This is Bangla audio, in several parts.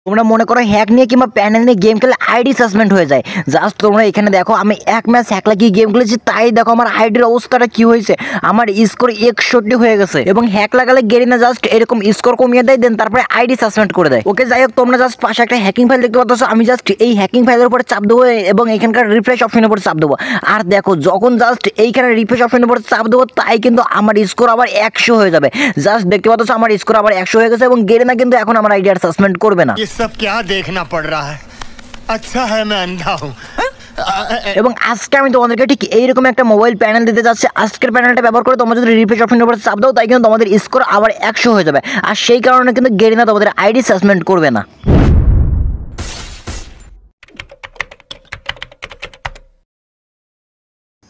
তোমরা মনে করো হ্যাক নিয়ে কিংবা প্যানেল নিয়ে গেম খেলে আইডি সাসপেন্ড হয়ে যায়। জাস্ট তোমরা এখানে দেখো আমি এক ম্যাচ হ্যাক লাগিয়ে গেম খেলেছি, তাই দেখো আমার আইডির অবস্থাটা কি হয়েছে। আমার স্কোর 61 হয়ে গেছে এবং হ্যাক লাগালে গেরিনা জাস্ট এরকম স্কোর কমিয়ে দেয়, দেন তারপরে আইডি সাসপেন্ড করে দেয়। ওকে যাই হোক, তোমরা জাস্ট পাশে একটা হ্যাকিং ফাইল দেখতে পাচ্ছ, আমি জাস্ট এই হ্যাকিং ফাইলের উপরে চাপ দেবো এবং এখানকার রিফ্রেশ অপশনের উপরে চাপ দেবো। আর দেখো যখন জাস্ট এইখানে রিফ্রেশ অপশনের উপরে চাপ দেবো, তাই কিন্তু আমার স্কোর আবার 100 হয়ে যাবে। জাস্ট দেখতে পাচ্ছ আমার স্কোর আবার 100 হয়ে গেছে এবং গেরিনা কিন্তু এখন আমার আইডি আর সাসপেন্ড করবে না। सब क्या देखना पड़ रहा है, अच्छा है मैं अंधा हूँ। এবং আজকে আমি তোমাদেরকে ঠিক এইরকম একটা মোবাইল প্যানেল দিতে যাচ্ছি। আজকের প্যানেলটা ব্যবহার করে তোমরা যদি রিফ্রেশ অপশনের উপর চাপ দাও, তাই কিন্তু তোমাদের স্কোর আবার 100 হয়ে যাবে। আর সেই কারণে কিন্তু গেরিনা তোমাদের আইডি সাসপেন্ড করবে না।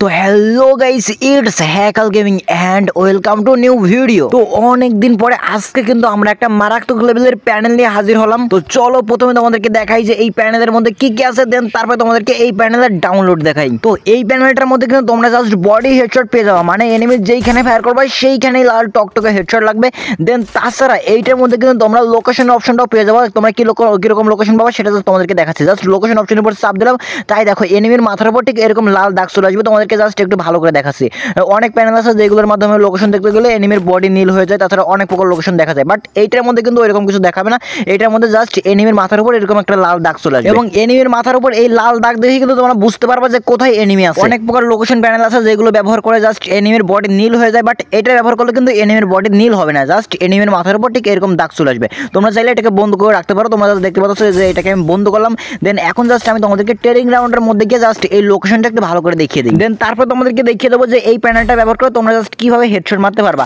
তো হ্যালো গাইস, ইটস হ্যাকাল gaming and welcome to new video. তো অনেক দিন পরে আজকে কিন্তু আমরা একটা মারাত্মক লেভেলের প্যানেল নিয়ে হাজির হলাম। তো চলো প্রথমে তোমাদেরকে দেখাই যে এই প্যানেলের মধ্যে কি কি আছে, দেন তারপরে তোমাদেরকে এই প্যানেলের ডাউনলোড দেখাই। তো এই প্যানেলটার মধ্যে কিন্তু তোমরা জাস্ট বডি হেডশট পেয়ে যাবে, মানে এনিমি যেইখানে ফায়ার করবে সেইখানেই লাল টকটকে হেডশট লাগবে। দেন তাছাড়া এইটার মধ্যে কিন্তু তোমরা লোকেশন অপশনটাও পেয়ে যাবো। তোমরা কিরকম লোকেশন পাবো সেটা জাস্ট তোমাদেরকে দেখাচ্ছি। জাস্ট লোকেশন অপশনের উপর চাপ দিলাম, তাই দেখো এনিমির মাথার উপর ঠিক এরকম লাল দাগ চলে আসবে। তোমাদের জাস্ট একটু ভালো করে দেখাচ্ছি। অনেক প্যানেল আছে যেগুলোর মাধ্যমে লোকেশন দেখতে গেলে এনিমির বডি নীল হয়ে যায়, তাছাড়া অনেক প্রকার লোকেশন দেখা যায়। বাট এইটার মধ্যে কিন্তু এরকম কিছু দেখাবে না। এইটার মধ্যে জাস্ট এনিমির মাথার উপর এরকম একটা লাল দাগ চলে আসবে এবং এনিমির মাথার উপর এই লাল দাগ দেখে কিন্তু তোমরা বুঝতে পারবে যে কোথায় এনিমি আছে। অনেক প্রকার লোকেশন প্যানেল আছে যেগুলো ব্যবহার করে জাস্ট এনিমির বডি নীল হয়ে যায়, বাট এটা ব্যবহার করলে কিন্তু এনিমির বডি নীল হবে না। জাস্ট এনিমির মাথার উপর ঠিক এরকম দাগ চলে আসবে। তোমরা চাইলে এটাকে বন্ধ করে রাখতে পারো। তোমরা জাস্ট দেখতে পাচ্ছ যে এটাকে আমি বন্ধ করলাম। দেন এখন জাস্ট আমি তোমাদেরকে ট্রেনিং গ্রাউন্ডের মধ্যে গিয়ে জাস্ট এই লোকেশনটা একটু ভালো করে দেখিয়ে দিই। দেন তারপর তোমাদেরকে দেখিয়ে দেবো যে এই প্যানেলটা ব্যবহার করে তোমরা জাস্ট কিভাবে হেডশট মারতে পারবা।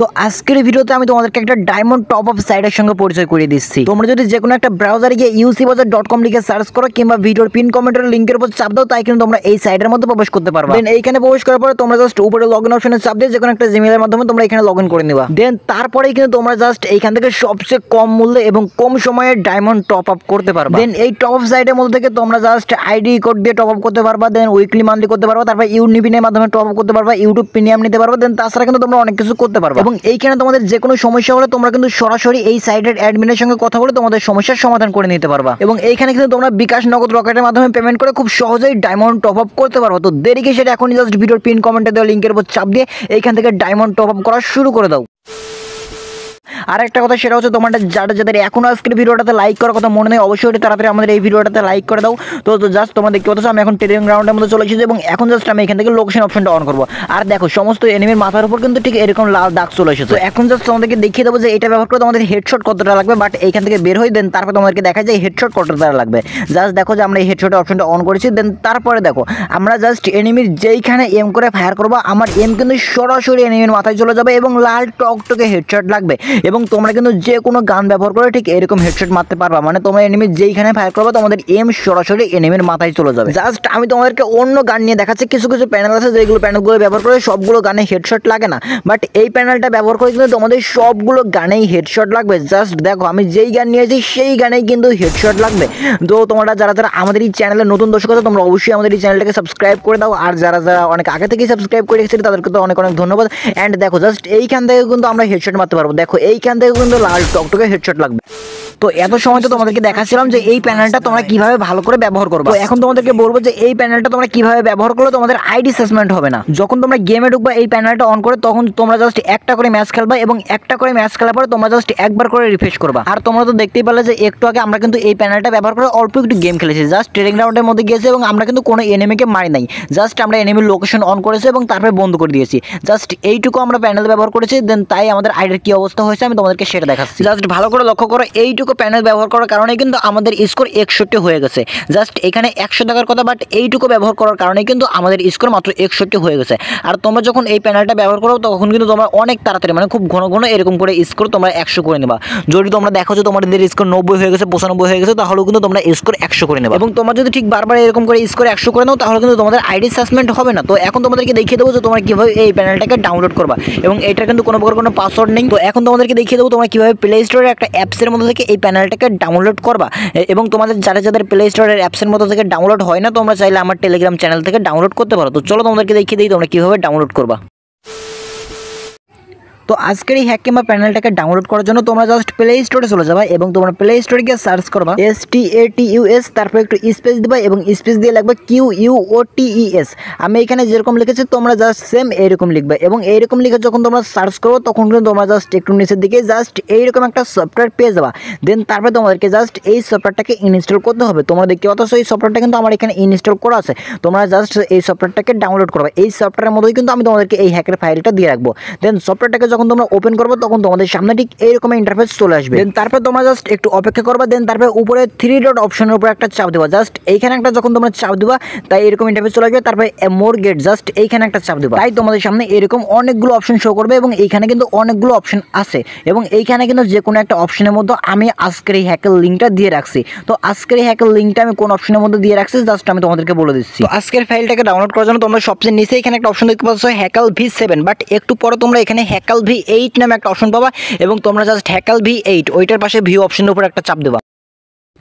তো আজকের ভিডিওতে আমি তোমাদেরকে একটা ডায়মন্ড টপ আপ সাইটের সঙ্গে পরিচয় করিয়ে দিচ্ছি। তোমরা যদি যে কোনো একটা ব্রাউজারে গিয়ে ucbazaar.com লিখে সার্চ করো কিংবা ভিডিওর পিন কমেন্টের লিংকের উপর চাপ দাও, তাই কিন্তু তোমরা এই সাইটের মধ্যে প্রবেশ করতে পারবা। দেন এইখানে প্রবেশ করার পরে তোমরা জাস্ট উপরে লগইন অপশনে চাপ দিয়ে যে কোনো একটা জিমেইলের মাধ্যমে তোমরা এখানে লগইন করে নিবা। দেন তারপরেই কিন্তু তোমরা জাস্ট এইখান থেকে সবচেয়ে কম মূল্যে এবং কম সময়ে ডায়মন্ড টপ আপ করতে পারবা। দেন এই টপ আপ সাইটের মধ্যে থেকে তোমরা জাস্ট আইডি কোড দিয়ে টপ আপ করতে পারবা, দেন উইকলি মান্থলি করতে পারবা, তারপর ইউনিপিনের মাধ্যমে টপ আপ করতে পারবা, ইউটিউব প্রিমিয়াম নিতে পারবা। দেন তাছাড়া কিন্তু তোমরা অনেক কিছু করতে পারবা এবং এইখানে তোমাদের যে কোনো সমস্যা হলে তোমরা কিন্তু সরাসরি এই সাইটের অ্যাডমিনের সঙ্গে কথা বলে তোমাদের সমস্যার সমাধান করে নিতে পারবা এবং এইখানে কিন্তু তোমরা বিকাশ নগদ রকেটের মাধ্যমে পেমেন্ট করে খুব সহজেই ডায়মন্ড টপ আপ করতে পারো। তো দেরি কিসের, সেটা এখনই জাস্ট ভিডিওর পিন কমেন্টে দেওয়া লিংকের উপর চাপ দিয়ে এইখান থেকে ডায়মন্ড টপ আপ করা শুরু করে দাও। আর একটা কথা সেটা হচ্ছে তোমাদের যাদের এখনো আজকের ভিডিওটাতে লাইক করার কথা মনে নেই, অবশ্যই তাড়াতাড়ি আমাদের এই ভিডিওটাতে লাইক করে দাও। তো জাস্ট তোমরা দেখতে পাচ্ছ আমি এখন ট্রেনিং গ্রাউন্ডের মধ্যে চলে এসেছি এবং এখন জাস্ট আমি এখান থেকে লোকেশন অপশনটা অন করবো। আর দেখো সমস্ত এনিমির মাথার উপর কিন্তু ঠিক এরকম লাল দাগ চলে এসেছে। তো এখন জাস্ট তোমাদেরকে দেখিয়ে দেবো যে এটা ব্যবহার করে তোমাদের হেডশট কতটা লাগবে। বাট এইখান থেকে বের হই, দেন তারপরে তোমাদেরকে দেখা যায় হেডশট কতটা লাগবে। জাস্ট দেখো যে আমরা এই হেডশটের অপশনটা অন করেছি। দেন তারপরে দেখো আমরা জাস্ট এনিমির যেইখানে এম করে ফায়ার করবো, আমার এম কিন্তু সরাসরি এনিমির মাথায় চলে যাবে এবং লাল টকটকে হেডশট লাগবে এবং তোমরা কিন্তু যে কোনো গান ব্যবহার করে ঠিক এরকম হেডশট মারতে পারবা। মানে তোমরা এনিমি যেইখানে ফায়ার করবে তোমাদের এম সরাসরি এনিমির মাথায় চলে যাবে। জাস্ট আমি তোমাদেরকে অন্য গান নিয়ে দেখাচ্ছি। কিছু কিছু প্যানেল আছে যেগুলো প্যানেলগুলো ব্যবহার করে সবগুলো গানে হেডশট লাগে না, বাট এই প্যানেলটা ব্যবহার করে কিন্তু তোমাদের সবগুলো গানেই হেডশট লাগবে। জাস্ট দেখো আমি যেই গান নিয়েছি সেই গানেই কিন্তু হেডশট লাগবে। তো তোমরা যারা আমাদের এই চ্যানেলে নতুন দর্শক আছে তোমরা অবশ্যই আমাদের এই চ্যানেলটাকে সাবস্ক্রাইব করে দাও। আর যারা অনেক আগে থেকেই সাবস্ক্রাইব করে রেখেছে তাদেরকে তো অনেক অনেক ধন্যবাদ। অ্যান্ড দেখো জাস্ট এইখান থেকে কিন্তু আমরা হেডশট মারতে পারবো। দেখো এইখান থেকে কিন্তু লাল টকটকে হেডশট লাগবে। তো এত সময় তো তোমাদেরকে দেখাচ্ছিলাম যে এই প্যানেলটা তোমরা কিভাবে ভালো করে ব্যবহার করবে। তো এখন তোমাদেরকে বলবো যে এই প্যানেলটা তোমরা কিভাবে ব্যবহার করলে তোমাদের আইডি সাসপেন্ড হবে না। যখন তোমরা গেমে ঢুকবা এই প্যানেলটা অন করে, তখন তোমরা জাস্ট একটা করে ম্যাচ খেলবা এবং একটা করে ম্যাচ খেলার পরে তোমরা জাস্ট একবার করে রিফ্রেশ করবা। আর তোমরা তো দেখতেই পারলে যে একটু আগে আমরা কিন্তু এই প্যানেলটা ব্যবহার করে অল্প একটু গেম খেলেছি। জাস্ট ট্রেনিং গ্রাউন্ডের মধ্যে গিয়েছি এবং আমরা কিন্তু কোনো এনিমিকে মারি নাই। জাস্ট আমরা এনিমির লোকেশন অন করেছি এবং তারপরে বন্ধ করে দিয়েছি। জাস্ট এইটুকু আমরা প্যানেল ব্যবহার করেছি। দেন তাই আমাদের আইডির কি অবস্থা হয়েছে আমি তোমাদেরকে সেটা দেখাচ্ছি। জাস্ট ভালো করে লক্ষ্য করো, এইটুকু প্যানেল ব্যবহার করার কারণে কিন্তু আমাদের স্কোর 61 হয়ে গেছে। জাস্ট এখানে 100 টাকার কথা, বাট এইটুকু ব্যবহার করার কারণে কিন্তু আমাদের স্কোর মাত্র 61 হয়ে গেছে। আর তোমরা যখন এই প্যানেলটা ব্যবহার করো তখন কিন্তু তোমরা অনেক তাড়াতাড়ি মানে খুব ঘন ঘন এরকম করে স্কোর তোমরা 100 করে নেবা। যদি তোমরা দেখো যে তোমাদের স্কোর 90 হয়ে গেছে, 95 হয়ে গেছে, তাহলে কিন্তু তোমরা স্কোর 100 করে নেবা। এবং তোমরা যদি ঠিক বারবার এরকম করে স্কোর 100 করে নাও তাহলে কিন্তু তোমাদের আইডি সাসপেন্ড হবে না। তো এখন তোমাদেরকে দেখিয়ে দেবো যে তোমরা কিভাবে এই প্যানেলটাকে ডাউনলোড করবা এবং এটা কিন্তু কোনো প্রকার কোনো পাসওয়ার্ড নেই। তো এখন তোমাদেরকে দেখিয়ে দেবো তোমরা কিভাবে প্লে স্টোরে একটা অ্যাপসের মধ্যে থেকে এই প্যানেলটাকে ডাউনলোড করবা। এবং তোমাদের যাদের প্লে স্টোরের অ্যাপসের মধ্যে থেকে ডাউনলোড হয় না, তোমরা চাইলে আমার টেলিগ্রাম চ্যানেল থেকে ডাউনলোড করতে পারো। তো চলো তোমাদেরকে দেখিয়ে দিই তোমরা কিভাবে ডাউনলোড করবা। তো আজকের এই হ্যাক কিংবা প্যানেলটাকে ডাউনলোড করার জন্য তোমরা জাস্ট প্লে স্টোরে চলে যাবে এবং তোমরা প্লে স্টোরে গিয়ে সার্চ করবা STATUS, তারপর একটু স্পেস দিবা এবং স্পেস দিয়ে লাগবে QUOTES। আমি এখানে যেরকম লিখেছি তোমরা জাস্ট সেম এইরকম লিখবে এবং এইরকম লিখে যখন তোমরা সার্চ করো তখন কিন্তু তোমরা জাস্ট একটু নিচের দিকে জাস্ট এইরকম একটা সফটওয়্যার পেয়ে যাবা। দেন তারপরে তোমাদেরকে জাস্ট এই সফটওয়্যারটাকে ইনস্টল করতে হবে। তোমরা দেখতে পাচ্ছ এই সফটওয়্যারটা কিন্তু আমার এখানে ইনস্টল করা আছে। তোমরা জাস্ট এই সফটওয়্যারটাকে ডাউনলোড করবে। এই সফটওয়্যারের মধ্যেই কিন্তু আমি তোমাদেরকে এই হ্যাকের ফাইলটা দিয়ে রাখবো। দেন সফটওয়্যারটাকে যখন তোমরা ওপেন করবে তখন তোমাদের সামনে ঠিক এইরকম ইন্টারফেস চলে আসবে। দেন তারপর তোমরা জাস্ট একটু অপেক্ষা করবে। দেন তারপরে উপরে 3 ডট অপশনের উপর একটা চাপ দেবা। জাস্ট এইখানে একটা যখন তোমরা চাপ দিবা তাই এরকম ইন্টারফেস চলে আসবে। তারপরে মোর গেট জাস্ট এইখানে একটা চাপ দিবা, তাই তোমাদের সামনে এরকম অনেকগুলো অপশন শো করবে এবং এইখানে কিন্তু অনেকগুলো অপশন আছে এবং এইখানে কিন্তু যে কোনো একটা অপশনের মধ্যে আমি আজকের এই হ্যাকের লিঙ্কটা দিয়ে রাখছি। তো আজকের এই হ্যাকের লিঙ্কটা আমি কোন অপশনের মধ্যে দিয়ে রাখছি জাস্ট আমি তোমাদেরকে বলে দিচ্ছি। তো আজকের ফাইলটাকে ডাউনলোড করার জন্য তোমরা সবচেয়ে নিচে এখানে একটা অপশন দেখতে পাচ্ছ হ্যাকাল V7, বাট একটু পরে তোমরা এখানে হ্যাকাল V8 নামে একটা অপশন পাবা এবং তোমরা জাস্ট হ্যাকাল V8 ওইটার পাশে ভিউ অপশনের উপর একটা চাপ দেবা।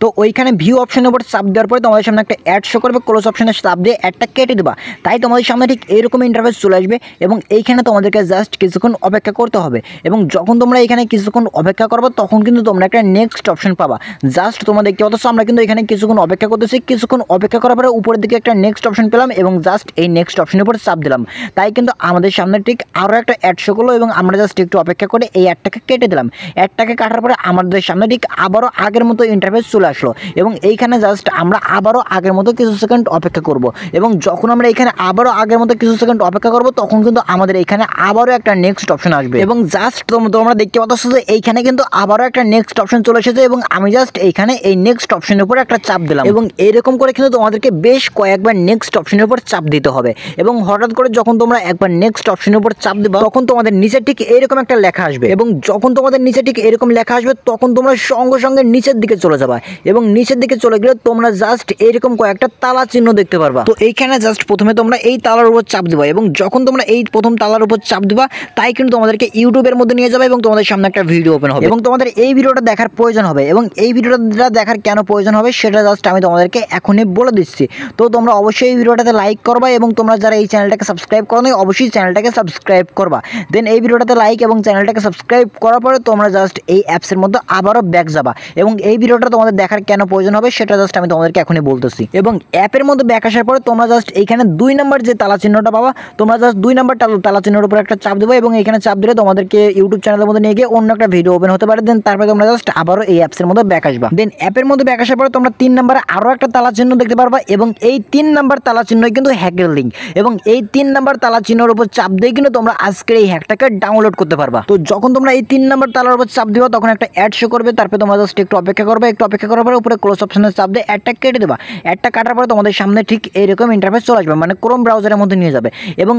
তো ওইখানে ভিউ অপশনের উপর চাপ দেওয়ার পরে তোমাদের সামনে একটা অ্যাড শো করবে। ক্লোজ অপশনে চাপ দিয়ে অ্যাডটা কেটে দেবা, তাই তোমাদের সামনে ঠিক এরকম ইন্টারফেস চলে আসবে এবং এইখানে তোমাদেরকে জাস্ট কিছুক্ষণ অপেক্ষা করতে হবে এবং যখন তোমরা এখানে কিছুক্ষণ অপেক্ষা করবে তখন কিন্তু তোমরা একটা নেক্সট অপশন পাবা। জাস্ট তোমরা দেখতে পাচ্ছ আমরা কিন্তু এখানে কিছুক্ষণ অপেক্ষা করতেছি। কিছুক্ষণ অপেক্ষা করার পরে উপরের দিকে একটা নেক্সট অপশন পেলাম এবং জাস্ট এই নেক্সট অপশনের উপর চাপ দিলাম, তাই কিন্তু আমাদের সামনে ঠিক আরও একটা অ্যাড শো করলো এবং আমরা জাস্ট একটু অপেক্ষা করে এই অ্যাডটাকে কেটে দিলাম। অ্যাডটাকে কাটার পরে আমাদের সামনে ঠিক আবারও আগের মতো ইন্টারফেস চলে আসলো এবং এইখানে জাস্ট আমরা আবারও আগের মতো কিছু সেকেন্ড অপেক্ষা করব এবং যখন আমরা এখানে আবারও আগের মতো কিছু সেকেন্ড অপেক্ষা করব তখন কিন্তু আমাদের এখানে আবারও একটা নেক্সট অপশন আসবে এবং জাস্ট তোমরা দেখতে পাচ্ছ যে এইখানে কিন্তু আবারও একটা নেক্সট অপশন চলে এসেছে এবং আমি জাস্ট এইখানে এই নেক্সট অপশনের উপর একটা চাপ দিলাম এবং এরকম করে কিন্তু তোমাদেরকে বেশ কয়েকবার নেক্সট অপশনের উপর চাপ দিতে হবে এবং হঠাৎ করে যখন তোমরা একবার নেক্সট অপশনের উপর চাপ দিবা তখন তোমাদের নিচে ঠিক এরকম একটা লেখা আসবে এবং যখন তোমাদের নিচে ঠিক এরকম লেখা আসবে তখন তোমরা সঙ্গে সঙ্গে নিচের দিকে চলে যাবা এবং নিচের দিকে চলে গেলে তোমরা জাস্ট এরকম কয়েকটা তালা চিহ্ন দেখতে পারবা। তো এইখানে জাস্ট প্রথমে তোমরা এই তালার উপর চাপ দিবা এবং যখন তোমরা এই প্রথম তালার উপর চাপ দিবা তাই কিন্তু তোমাদেরকে ইউটিউবের মধ্যে নিয়ে যাবে এবং তোমাদের সামনে একটা ভিডিও ওপেন হবে এবং তোমাদের এই ভিডিওটা দেখার প্রয়োজন হবে এবং এই ভিডিওটা দেখার কেন প্রয়োজন হবে সেটা জাস্ট আমি তোমাদেরকে এখনই বলে দিচ্ছি। তো তোমরা অবশ্যই এই ভিডিওটাতে লাইক করবা এবং তোমরা যারা এই চ্যানেলটাকে সাবস্ক্রাইব করো অবশ্যই চ্যানেলটাকে সাবস্ক্রাইব করবা। দেন এই ভিডিওটাতে লাইক এবং চ্যানেলটাকে সাবস্ক্রাইব করার পরে তোমরা জাস্ট এই অ্যাপসের মধ্যে আবারও ব্যাক যাবা এবং এই ভিডিওটা তোমাদের দেখার কেন প্রয়োজন হবে সেটা জাস্ট আমি তোমাদেরকে এখনই বলতেছি। এবং অ্যাপের মধ্যে ব্যাক আসার পরে তোমরা জাস্ট এইখানে 2 নাম্বার যে তালা চিহ্নটা পাবা তোমরা জাস্ট 2 নাম্বার তালা চিহ্নের উপর একটা চাপ দেবে এবং এখানে চাপ দিলে তোমাদেরকে ইউটিউব চ্যানেলের মধ্যে নিয়ে গিয়ে অন্য একটা ভিডিও ওপেন হতে পারে। দেন তারপরে তোমরা জাস্ট আবারও এই অ্যাপসের মধ্যে ব্যাক আসবা। দেন অ্যাপের মধ্যে ব্যাক আসার পরে তোমরা 3 নাম্বারে আরও একটা তালা চিহ্ন দেখতে পারবা এবং এই 3 নাম্বার তালা চিহ্নই কিন্তু হ্যাকের লিঙ্ক এবং এই 3 নাম্বার তালা চিহ্নের উপর চাপ দিয়ে কিন্তু তোমরা আজকের এই হ্যাকটাকে ডাউনলোড করতে পারবা। তো যখন তোমরা এই 3 নাম্বার তালার উপর চাপ দিবা তখন একটা অ্যাড শো করবে। তারপরে তোমরা জাস্ট একটু অপেক্ষা করবে। একটু অপেক্ষা করার পরে উপরে ক্লোজ অপশনে চাপ দিয়ে অ্যাডটা কেটে দেবা। অ্যাডটা কাটার পরে তোমাদের সামনে ঠিক এইরকম ইন্টারফেস চলে আসবে, মানে ক্রোম ব্রাউজারের মধ্যে নিয়ে যাবে এবং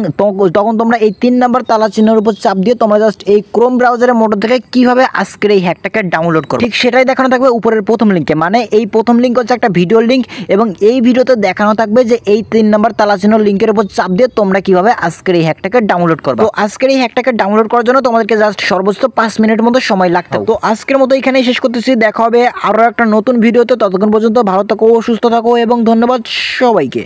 তখন তোমরা এই 3 নাম্বার তালা চিহ্নের উপর চাপ দিয়ে তোমরা জাস্ট এই ক্রোম ব্রাউজারের মোটর থেকে কিভাবে আজকের এই হ্যাকটাকে ডাউনলোড করবে ঠিক সেটাই দেখানো থাকবে উপরের প্রথম লিঙ্কে। মানে এই প্রথম লিঙ্ক হচ্ছে একটা ভিডিও লিঙ্ক এবং এই ভিডিওতে দেখানো থাকবে যে এই 3 নাম্বার তালা চিহ্ন লিঙ্কের উপর চাপ দিয়ে তোমরা কিভাবে আজকের এই হ্যাকটাকে ডাউনলোড করবে। তো আজকের এই হ্যাকটাকে ডাউনলোড করার জন্য তোমাদেরকে জাস্ট সর্বোচ্চ 5 মিনিটের মতো সময় লাগবে। তো আজকের মতো এখানেই শেষ করতেছি। দেখা হবে আরো একটা নতুন ভিডিওতে। ততক্ষণ পর্যন্ত ভালো থাকো, সুস্থ থাকো এবং ধন্যবাদ সবাইকে।